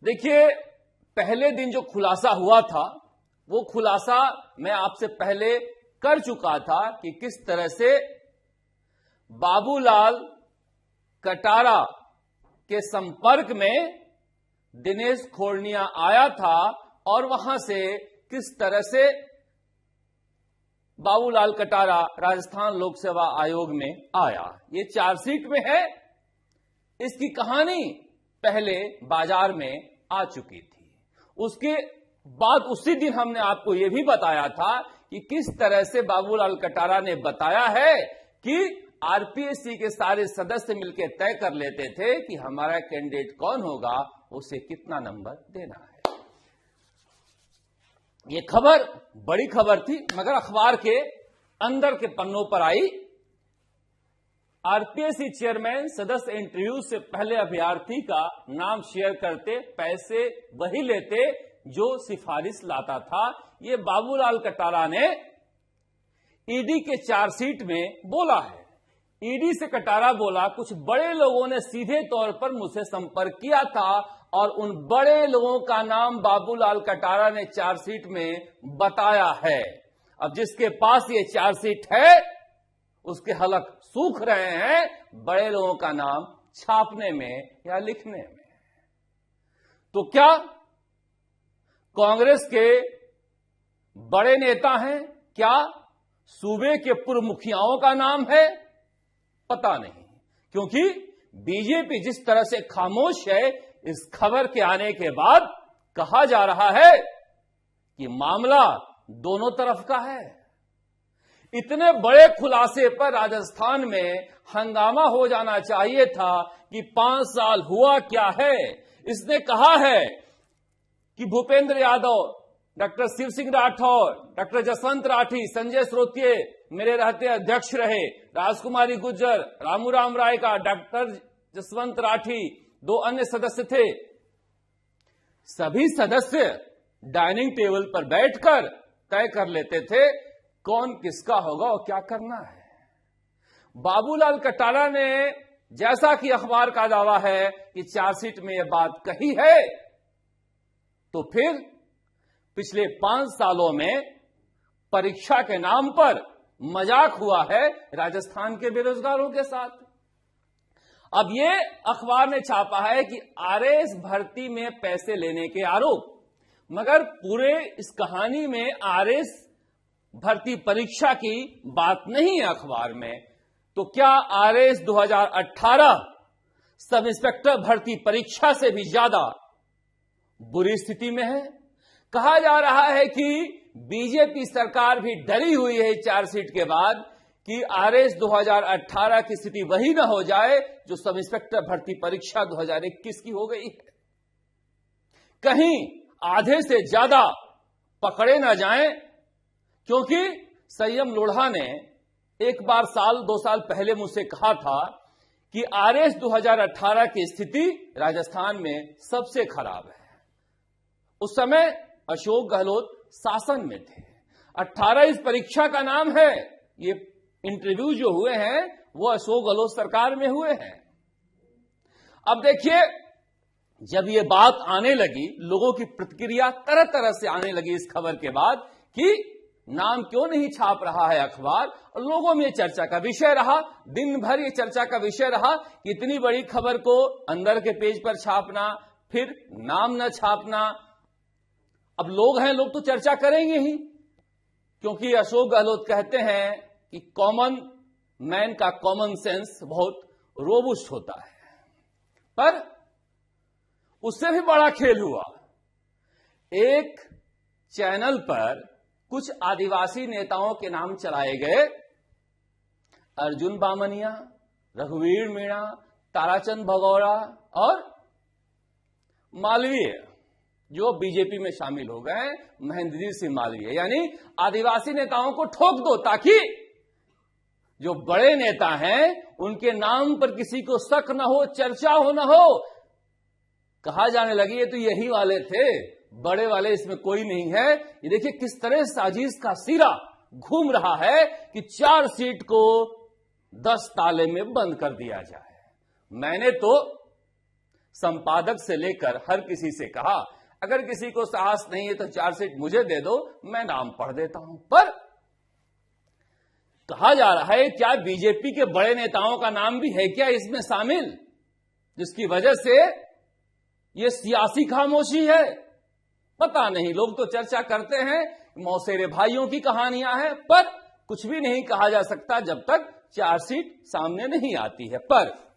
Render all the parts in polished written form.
देखिए, पहले दिन जो खुलासा हुआ था वो खुलासा मैं आपसे पहले कर चुका था कि किस तरह से बाबूलाल कटारा के संपर्क में दिनेश खोरनिया आया था और वहां से किस तरह से बाबूलाल कटारा राजस्थान लोक सेवा आयोग में आया। ये चार्जशीट में है। इसकी कहानी पहले बाजार में आ चुकी थी। उसके बाद उसी दिन हमने आपको यह भी बताया था कि किस तरह से बाबूलाल कटारा ने बताया है कि आरपीएससी के सारे सदस्य मिलकर तय कर लेते थे कि हमारा कैंडिडेट कौन होगा, उसे कितना नंबर देना है। यह खबर बड़ी खबर थी, मगर अखबार के अंदर के पन्नों पर आई। आरपीएससी चेयरमैन सदस्य इंटरव्यू से पहले अभ्यर्थी का नाम शेयर करते, पैसे वही लेते जो सिफारिश लाता था। यह बाबूलाल कटारा ने ईडी के चार्जशीट में बोला है। ईडी से कटारा बोला, कुछ बड़े लोगों ने सीधे तौर पर मुझसे संपर्क किया था और उन बड़े लोगों का नाम बाबूलाल कटारा ने चार्जशीट में बताया है। अब जिसके पास ये चार्जशीट है उसके हलक सूख रहे हैं बड़े लोगों का नाम छापने में या लिखने में। तो क्या कांग्रेस के बड़े नेता हैं? क्या सूबे के पूर्व मुखियाओं का नाम है? पता नहीं, क्योंकि बीजेपी जिस तरह से खामोश है, इस खबर के आने के बाद कहा जा रहा है कि मामला दोनों तरफ का है। इतने बड़े खुलासे पर राजस्थान में हंगामा हो जाना चाहिए था कि 5 साल हुआ क्या है। इसने कहा है कि भूपेंद्र यादव, डॉक्टर शिव सिंह राठौर, डॉक्टर जसवंत राठी, संजय स्रोतिये मेरे रहते अध्यक्ष रहे, राजकुमारी गुज्जर, रामूराम राय का, डॉक्टर जसवंत राठी, 2 अन्य सदस्य थे। सभी सदस्य डाइनिंग टेबल पर बैठकर तय कर लेते थे कौन किसका होगा और क्या करना है। बाबूलाल कटारा ने, जैसा कि अखबार का दावा है कि चार्जशीट में यह बात कही है, तो फिर पिछले 5 सालों में परीक्षा के नाम पर मजाक हुआ है राजस्थान के बेरोजगारों के साथ। अब ये अखबार ने छापा है कि आरएएस भर्ती में पैसे लेने के आरोप, मगर पूरे इस कहानी में आरएएस भर्ती परीक्षा की बात नहीं है अखबार में। तो क्या आरएएस 2018 सब इंस्पेक्टर भर्ती परीक्षा से भी ज्यादा बुरी स्थिति में है? कहा जा रहा है कि बीजेपी सरकार भी डरी हुई है चार्जशीट के बाद कि आरएएस 2018 की स्थिति वही ना हो जाए जो सब इंस्पेक्टर भर्ती परीक्षा 2021 की हो गई है। कहीं आधे से ज्यादा पकड़े ना जाएं, क्योंकि संयम लोढ़ा ने एक बार 2 साल पहले मुझसे कहा था कि आरएएस 2018 की स्थिति राजस्थान में सबसे खराब है। उस समय अशोक गहलोत शासन में थे। 18 इस परीक्षा का नाम है। ये इंटरव्यू जो हुए हैं वो अशोक गहलोत सरकार में हुए हैं। अब देखिए, जब ये बात आने लगी, लोगों की प्रतिक्रिया तरह तरह से आने लगी इस खबर के बाद कि नाम क्यों नहीं छाप रहा है अखबार, और लोगों में चर्चा का विषय रहा। दिन भर ये चर्चा का विषय रहा कि इतनी बड़ी खबर को अंदर के पेज पर छापना, फिर नाम न छापना। अब लोग हैं, लोग तो चर्चा करेंगे ही, क्योंकि अशोक गहलोत कहते हैं कि कॉमन मैन का कॉमन सेंस बहुत रोबुस्ट होता है। पर उससे भी बड़ा खेल हुआ। एक चैनल पर कुछ आदिवासी नेताओं के नाम चलाए गए। अर्जुन बामनिया, रघुवीर मीणा, ताराचंद भगौड़ा और मालवीय, जो बीजेपी में शामिल हो गए, महेंद्रजीत सिंह मालवीय। यानी आदिवासी नेताओं को ठोक दो ताकि जो बड़े नेता हैं उनके नाम पर किसी को शक न हो, चर्चा हो न हो। कहा जाने लगी ये तो यही वाले थे, बड़े वाले इसमें कोई नहीं है। ये देखिए किस तरह साजिश का सिरा घूम रहा है कि चार्जशीट को 10 ताले में बंद कर दिया जाए। मैंने तो संपादक से लेकर हर किसी से कहा, अगर किसी को साहस नहीं है तो चार्जशीट मुझे दे दो, मैं नाम पढ़ देता हूं। पर कहा जा रहा है क्या बीजेपी के बड़े नेताओं का नाम भी है क्या इसमें शामिल, जिसकी वजह से यह सियासी खामोशी है? पता नहीं। लोग तो चर्चा करते हैं मौसेरे भाइयों की कहानियां हैं, पर कुछ भी नहीं कहा जा सकता जब तक चार्जशीट सामने नहीं आती है। पर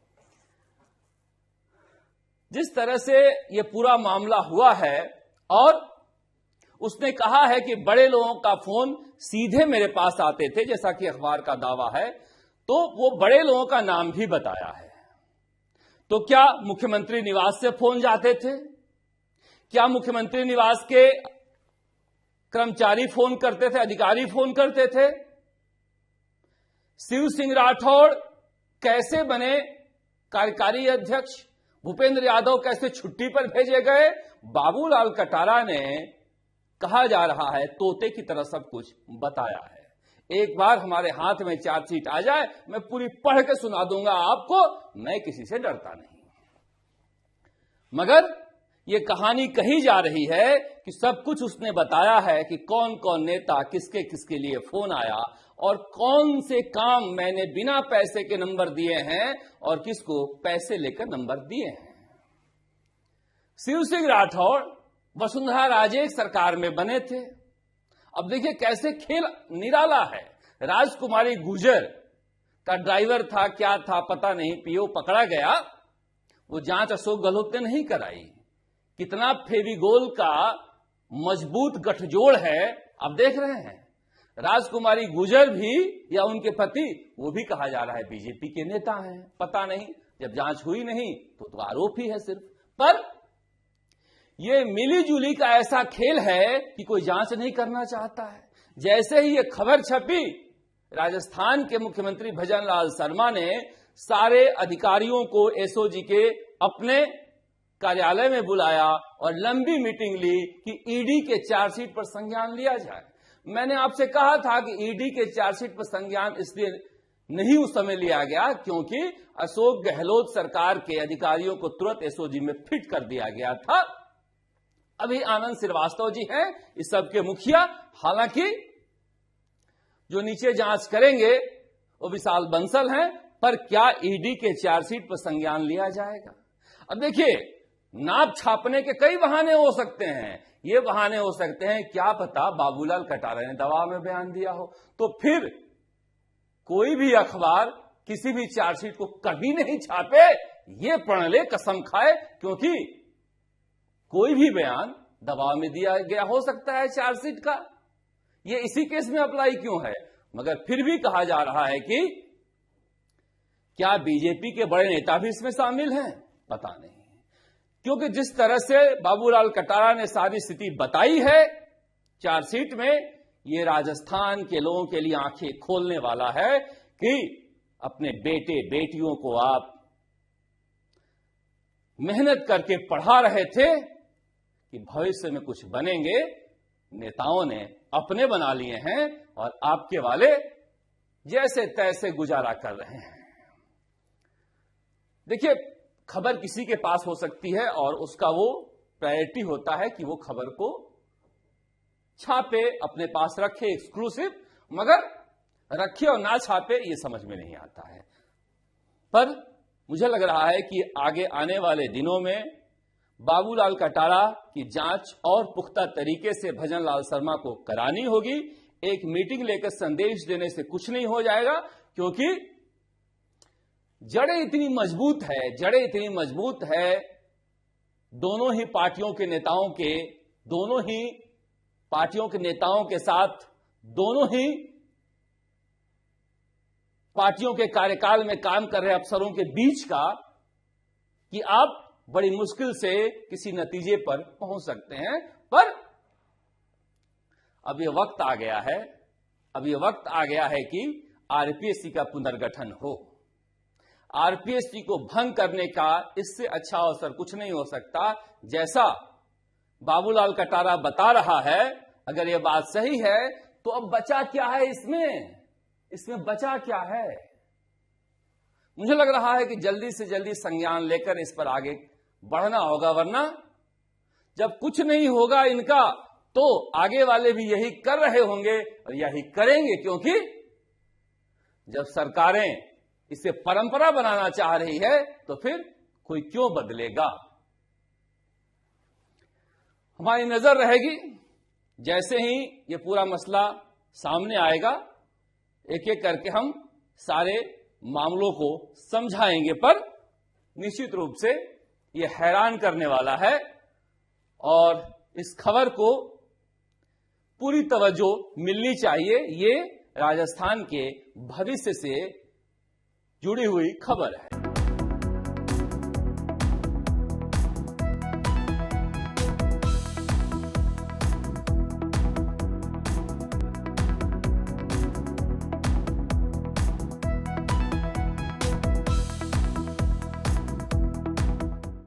जिस तरह से यह पूरा मामला हुआ है और उसने कहा है कि बड़े लोगों का फोन सीधे मेरे पास आते थे, जैसा कि अखबार का दावा है, तो वो बड़े लोगों का नाम भी बताया है। तो क्या मुख्यमंत्री निवास से फोन जाते थे? क्या मुख्यमंत्री निवास के कर्मचारी फोन करते थे, अधिकारी फोन करते थे? शिव सिंह राठौड़ कैसे बने कार्यकारी अध्यक्ष? भूपेंद्र यादव कैसे छुट्टी पर भेजे गए? बाबूलाल कटारा ने, कहा जा रहा है, तोते की तरह सब कुछ बताया है। एक बार हमारे हाथ में चार्जशीट आ जाए, मैं पूरी पढ़ के सुना दूंगा आपको, मैं किसी से डरता नहीं। मगर यह कहानी कही जा रही है कि सब कुछ उसने बताया है कि कौन कौन नेता किसके किसके लिए फोन आया और कौन से काम मैंने बिना पैसे के नंबर दिए हैं और किसको पैसे लेकर नंबर दिए हैं। शिव सिंह राठौड़ वसुंधरा राजे सरकार में बने थे। अब देखिए कैसे खेल निराला है। राजकुमारी गुर्जर का ड्राइवर था, क्या था पता नहीं, पीओ पकड़ा गया, वो जांच अशोक गहलोत ने नहीं कराई। कितना फेविकोल का मजबूत गठजोड़ है आप देख रहे हैं। राजकुमारी गुर्जर भी या उनके पति, वो भी कहा जा रहा है बीजेपी के नेता हैं। पता नहीं, जब जांच हुई नहीं तो आरोप ही है सिर्फ। पर यह मिली-जुली का ऐसा खेल है कि कोई जांच नहीं करना चाहता है। जैसे ही यह खबर छपी, राजस्थान के मुख्यमंत्री भजनलाल शर्मा ने सारे अधिकारियों को एसओजी के अपने कार्यालय में बुलाया और लंबी मीटिंग ली कि ईडी के चार्जशीट पर संज्ञान लिया जाए। मैंने आपसे कहा था कि ईडी के चार्जशीट पर संज्ञान इसलिए नहीं उस समय लिया गया क्योंकि अशोक गहलोत सरकार के अधिकारियों को तुरंत एसओजी में फिट कर दिया गया था। अभी आनंद श्रीवास्तव जी हैं इस सब के मुखिया, हालांकि जो नीचे जांच करेंगे वो विशाल बंसल हैं, पर क्या ईडी के चार्जशीट पर संज्ञान लिया जाएगा? अब देखिए, नाप छापने के कई बहाने हो सकते हैं। ये बहाने हो सकते हैं, क्या पता बाबूलाल कटारा ने दवा में बयान दिया हो, तो फिर कोई भी अखबार किसी भी चार्जशीट को कभी नहीं छापे, ये पढ़ ले, कसम खाए, क्योंकि कोई भी बयान दबाव में दिया गया हो सकता है चार्जशीट का। ये इसी केस में अप्लाई क्यों है? मगर फिर भी कहा जा रहा है कि क्या बीजेपी के बड़े नेता भी इसमें शामिल हैं? पता नहीं, क्योंकि जिस तरह से बाबूलाल कटारा ने सारी स्थिति बताई है चार्जशीट में, ये राजस्थान के लोगों के लिए आंखें खोलने वाला है कि अपने बेटे बेटियों को आप मेहनत करके पढ़ा रहे थे कि भविष्य में कुछ बनेंगे, नेताओं ने अपने बना लिए हैं और आपके वाले जैसे तैसे गुजारा कर रहे हैं। देखिए, खबर किसी के पास हो सकती है और उसका वो प्रायोरिटी होता है कि वो खबर को छापे, अपने पास रखे एक्सक्लूसिव, मगर रखे और ना छापे ये समझ में नहीं आता है। पर मुझे लग रहा है कि आगे आने वाले दिनों में बाबूलाल कटारा की जांच और पुख्ता तरीके से भजनलाल शर्मा को करानी होगी। एक मीटिंग लेकर संदेश देने से कुछ नहीं हो जाएगा, क्योंकि जड़ें इतनी मजबूत है दोनों ही पार्टियों के नेताओं के साथ, दोनों ही पार्टियों के कार्यकाल में काम कर रहे अफसरों के बीच का, कि आप बड़ी मुश्किल से किसी नतीजे पर पहुंच सकते हैं। पर अब यह वक्त आ गया है कि आरपीएससी का पुनर्गठन हो। आरपीएससी को भंग करने का इससे अच्छा अवसर कुछ नहीं हो सकता। जैसा बाबूलाल कटारा बता रहा है, अगर यह बात सही है तो अब बचा क्या है इसमें बचा क्या है? मुझे लग रहा है कि जल्दी से जल्दी संज्ञान लेकर इस पर आगे बढ़ना होगा, वरना जब कुछ नहीं होगा इनका तो आगे वाले भी यही कर रहे होंगे और यही करेंगे, क्योंकि जब सरकारें इसे परंपरा बनाना चाह रही है तो फिर कोई क्यों बदलेगा। हमारी नजर रहेगी, जैसे ही ये पूरा मसला सामने आएगा एक एक करके हम सारे मामलों को समझाएंगे, पर निश्चित रूप से ये हैरान करने वाला है और इस खबर को पूरी तवज्जो मिलनी चाहिए। ये राजस्थान के भविष्य से जुड़ी हुई खबर है।